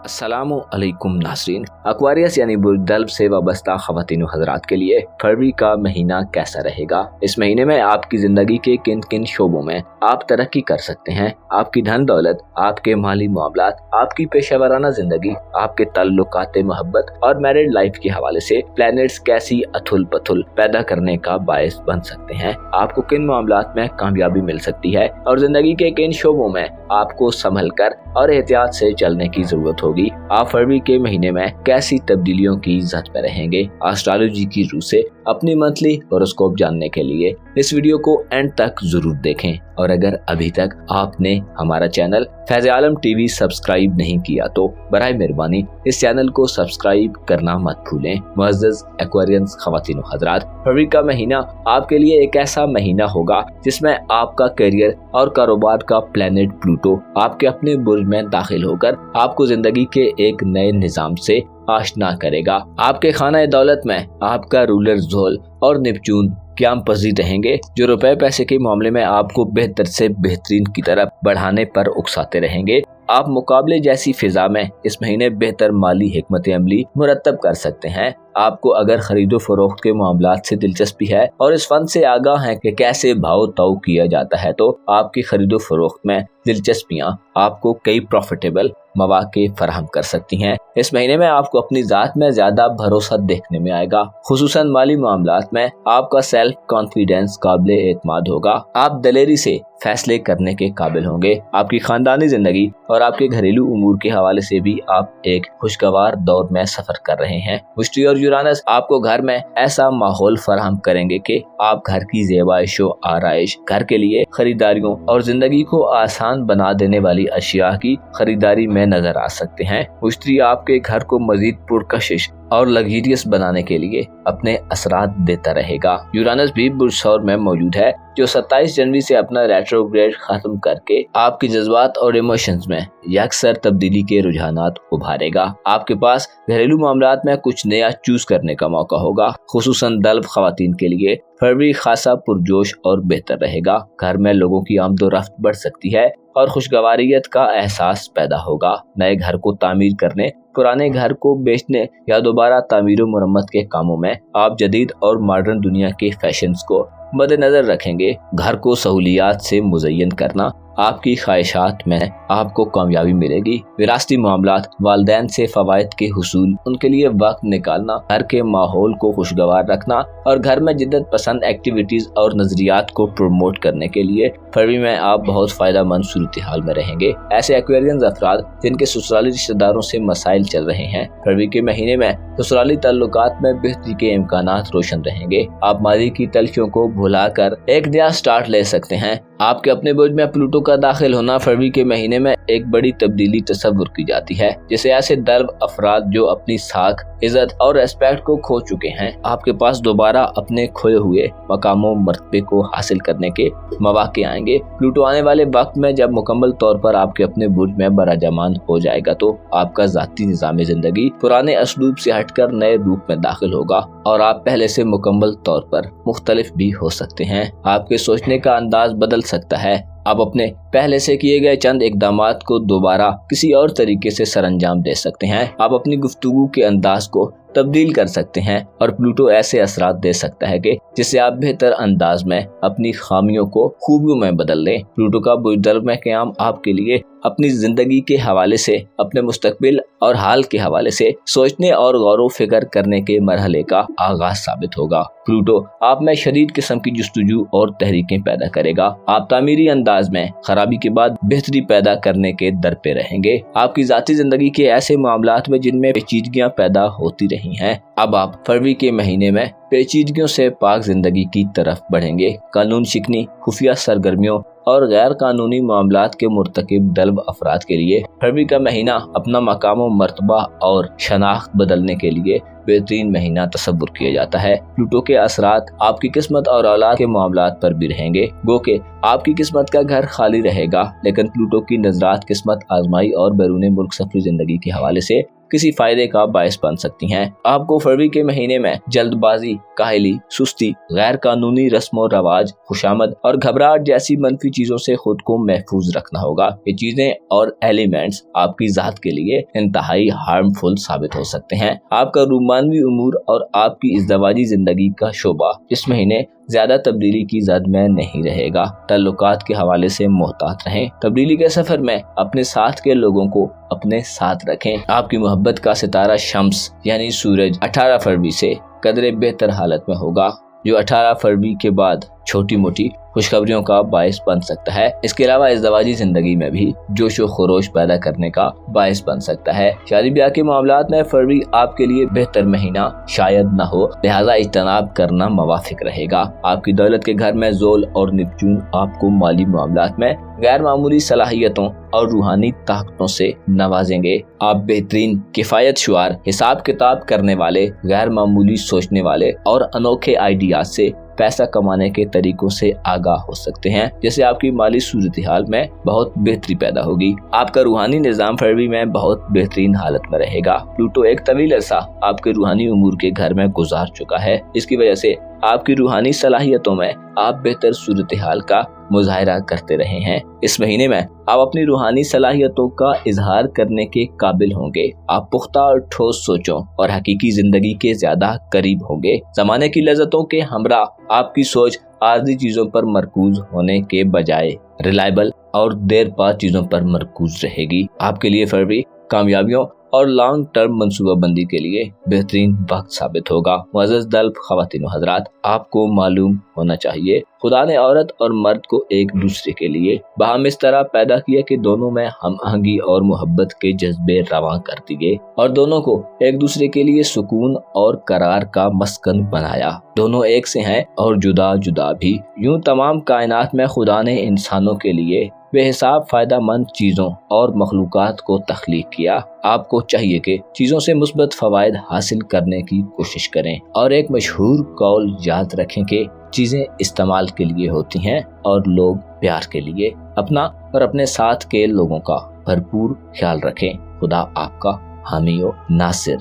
अस्सलामु अलैकुम नाज़रीन। एक्वेरियस यानी बुर्ज से वाबस्ता ख़वातीन हज़रात के लिए फरवरी का महीना कैसा रहेगा? इस महीने में आपकी ज़िंदगी के किन किन शोबों में आप तरक्की कर सकते हैं? आपकी धन दौलत, आपके माली मामलात, आपकी पेशेवराना ज़िंदगी, आपके ताल्लुकात मोहब्बत और मैरिड लाइफ के हवाले से प्लैनेट्स कैसी अथुल पथुल पैदा करने का बायस बन सकते हैं? आपको किन मामलात में कामयाबी मिल सकती है और ज़िंदगी के किन शोबों में आपको संभल कर और एहतियात से चलने की जरूरत होगी? आप फरवरी के महीने में कैसी तब्दीलियों की ज़द में रहेंगे? एस्ट्रोलॉजी की रूह से अपनी मंथली हॉरोस्कोप जानने के लिए इस वीडियो को एंड तक जरूर देखें। और अगर अभी तक आपने हमारा चैनल फैज़ आलम टीवी सब्सक्राइब नहीं किया तो बराए मेहरबानी इस चैनल को सब्सक्राइब करना मत भूलें। मुअज़्ज़ज़ एक्वेरियंस ख़वातीन हज़रात, फरवरी का महीना आपके लिए एक ऐसा महीना होगा जिसमें आपका करियर और कारोबार का प्लैनेट प्लूटो आपके अपने बुर्ज में दाखिल होकर आपको जिंदगी के एक नए निज़ाम से आशना करेगा। आपके खाना दौलत में आपका रूलर ज़ोल और नेपच्यून क़याम पज़ीर रहेंगे, जो रुपए पैसे के मामले में आपको बेहतर से बेहतरीन की तरफ बढ़ाने पर उकसाते रहेंगे। आप मुकाबले जैसी फिजा में इस महीने बेहतर माली हिकमत अमली मुरतब कर सकते हैं। आपको अगर खरीदो फरोख्त के मामलात से दिलचस्पी है और इस फन से आगाह हैं कि कैसे भाव ताव किया जाता है, तो आपकी खरीदो फरोख्त में दिलचस्पियां आपको कई प्रॉफिटेबल मौके फराहम कर सकती हैं। इस महीने में आपको अपनी जात में ज्यादा भरोसा देखने में आएगा। खुसूसन माली मामलात में आपका सेल्फ कॉन्फिडेंस काबिल एतमाद होगा। आप दलेरी से फैसले करने के काबिल होंगे। आपकी खानदानी जिंदगी और आपके घरेलू उमूर के हवाले से भी आप एक खुशगवार दौर में सफर कर रहे हैं। मुश्ती और यूरानस आपको घर में ऐसा माहौल फराहम करेंगे कि आप घर की ज़ेबाइशो आराइश, घर के लिए खरीदारियों और जिंदगी को आसान बना देने वाली अशिया की खरीदारी में नजर आ सकते हैं। मुश्ती आपके घर को मजीद पुरकशिश और लग्जरियस बनाने के लिए अपने असरात देता रहेगा। यूरानस भी बुर्ज सौर में मौजूद है, जो 27 जनवरी से अपना रेट्रोग्रेड खत्म करके आपके जज्बात और इमोशंस में यकसर तब्दीली के रुझानात उभारेगा। आपके पास घरेलू मामलात में कुछ नया चूज करने का मौका होगा। खुसूसन दल्ब खवातीन के लिए फरवरी खासा पुरजोश और बेहतर रहेगा। घर में लोगों की आमदोरफ्त बढ़ सकती है और खुशगवारियत का एहसास पैदा होगा। नए घर को तामीर करने, पुराने घर को बेचने या दोबारा तामीर मुरम्मत के कामों में आप जदीद और मॉडर्न दुनिया के फैशंस को मद्देनजर रखेंगे। घर को सहूलियात से मुज़य्यन करना आपकी ख्वाहिशात में आपको कामयाबी मिलेगी। विरासती मामलात, वालिदैन से फ़वाइद के हुसूल, उनके लिए वक्त निकालना, घर के माहौल को खुशगवार रखना और घर में जिद्दत पसंद एक्टिविटीज़ और नज़रियात को प्रमोट करने के लिए फरवरी में आप बहुत फ़ायदा मंद सूरत हाल में रहेंगे। ऐसे एक्वेरियंस अफराद जिनके ससुराली रिश्तेदारों से मसाइल चल रहे हैं, फरवरी के महीने में ससुराली ताल्लुकात में बेहतरी के इम्कानात रोशन रहेंगे। आप मादी की तलखियों को भुलाकर एक नया स्टार्ट ले सकते हैं। आपके अपने बुर्ज में प्लूटो का दाखिल होना फरवरी के महीने में एक बड़ी तब्दीली तस्वुर की जाती है, जिसे ऐसे दर्ब अफराद जो अपनी साख, इज्जत और रेस्पेक्ट को खो चुके हैं, आपके पास दोबारा अपने खोए हुए मकामों मर्तबे को हासिल करने के मौके आएंगे। प्लूटो आने वाले वक्त में जब मुकम्मल तौर पर आपके अपने बुर्ज में बराजमान हो जाएगा, तो आपका जाती निज़ाम जिंदगी पुराने असलूब से हटकर नए रूप में दाखिल होगा और आप पहले से मुकम्मल तौर पर मुख्तलिफ भी हो सकते हैं। आपके सोचने का अंदाज बदल सकता है। आप अपने पहले से किए गए चंद इकदामात को दोबारा किसी और तरीके से सरअंजाम दे सकते हैं। आप अपनी गुफ्तगू के अंदाज को तब्दील कर सकते हैं और प्लूटो ऐसे असरात दे सकता है कि जिससे आप बेहतर अंदाज में अपनी खामियों को खूबियों में बदल लें। प्लूटो का बुज़दर्ब में क़याम आपके लिए अपनी जिंदगी के हवाले से, अपने मुस्तकबिल और हाल के हवाले से सोचने और गौर व फिक्र करने के मरहले का आगाज साबित होगा। प्लूटो आप में शदीद किस्म की जुस्तजू और तहरीकें पैदा करेगा। आप तामीरी अंदाज में खराबी के बाद बेहतरी पैदा करने के दर पे रहेंगे। आपकी जाती जिंदगी के ऐसे मामलात में जिनमें पेचीदगियां पैदा होती रही हैं, अब आप फरवरी के महीने में पेचीदगियों से पाक जिंदगी की तरफ बढ़ेंगे। कानून शिकनी, खुफिया सरगर्मियों और गैर कानूनी मामलात के मुर्तकिब दल्ब अफराद के लिए फरवरी का महीना अपना मकाम व मर्तबा और शनाख्त बदलने के लिए बेहतरीन महीना तस्वुर किया जाता है। प्लूटो के असरात आपकी किस्मत और औलाद के मामलात पर भी रहेंगे। गो के आपकी किस्मत का घर खाली रहेगा, लेकिन प्लूटो की नजरात किस्मत आजमाई और बैरून मुल्क सफरी जिंदगी के हवाले से किसी फायदे का बायस बन सकती हैं। आपको फरवरी के महीने में जल्दबाजी, काहली, सुस्ती, गैर कानूनी रस्म और रवाज, खुशामद और घबराहट जैसी मनफी चीजों से खुद को महफूज रखना होगा। ये चीजें और एलिमेंट्स आपकी जात के लिए इंतहाई हार्मफुल साबित हो सकते हैं। आपका रूमानवी उमूर और आपकी इज़्दवाजी जिंदगी का शोबा इस महीने ज्यादा तब्दीली की जद में नहीं रहेगा। ताल्लुकात के हवाले से मोहतात रहें। तब्दीली के सफर में अपने साथ के लोगों को अपने साथ रखें। आपकी मोहब्बत का सितारा शम्स यानी सूरज 18 फरवरी से कदरे बेहतर हालत में होगा, जो 18 फरवरी के बाद छोटी मोटी खुशखबरियों का बायस बन सकता है। इसके अलावा इज़्दवाजी जिंदगी में भी जोश व खरोश पैदा करने का बायस बन सकता है। शादी ब्याह के मामलात में फरवरी आपके लिए बेहतर महीना शायद न हो, लिहाजा इज्तनाब करना मवाफिक रहेगा। आपकी दौलत के घर में जोल और निपचून आपको माली मामलात में गैर मामूली सलाहियतों और रूहानी ताकतों से नवाजेंगे। आप बेहतरीन, किफायत शुआर, हिसाब किताब करने वाले, गैर मामूली सोचने वाले और अनोखे आइडियाज से पैसा कमाने के तरीकों से आगाह हो सकते हैं, जिससे आपकी माली सूरत हाल में बहुत बेहतरी पैदा होगी। आपका रूहानी निज़ाम फरवरी में बहुत बेहतरीन हालत में रहेगा। प्लूटो एक तवील अरसा आपके रूहानी उमूर के घर में गुजार चुका है। इसकी वजह से आपकी रूहानी सलाहियतों में आप बेहतर सूरत हाल का मुजाहिरा करते रहे हैं। इस महीने में आप अपनी रूहानी सलाहियतों का इजहार करने के काबिल होंगे। आप पुख्ता और ठोस सोचों और हकीकी जिंदगी के ज्यादा करीब होंगे। जमाने की लज़्ज़तों के हमरा आपकी सोच आर्जी चीजों पर मरकूज होने के बजाय रिलायबल और देर पा चीजों पर मरकूज रहेगी। आपके लिए फरवरी कामयाबियों और लॉन्ग टर्म मंसूबाबंदी के लिए बेहतरीन वक्त साबित होगा। मुअज़्ज़ज़ दल्ब ख़वातीन व हज़रात, आपको मालूम होना चाहिए खुदा ने औरत और मर्द को एक दूसरे के लिए बाहम इस तरह पैदा किया कि दोनों में हम आहंगी और मोहब्बत के जज्बे रवां कर दिए और दोनों को एक दूसरे के लिए सुकून और करार का मस्कन बनाया। दोनों एक से हैं और जुदा जुदा भी। यूं तमाम कायनात में खुदा ने इंसानों के लिए बेहिसाब फायदा मंद चीजों और मखलूकात को तख्लीक किया। आपको चाहिए कि चीजों से मुस्बत फवायद हासिल करने की कोशिश करें और एक मशहूर कौल याद रखें कि चीजें इस्तेमाल के लिए होती हैं और लोग प्यार के लिए। अपना और अपने साथ के लोगों का भरपूर ख्याल रखें। खुदा आपका हामी व नासिर।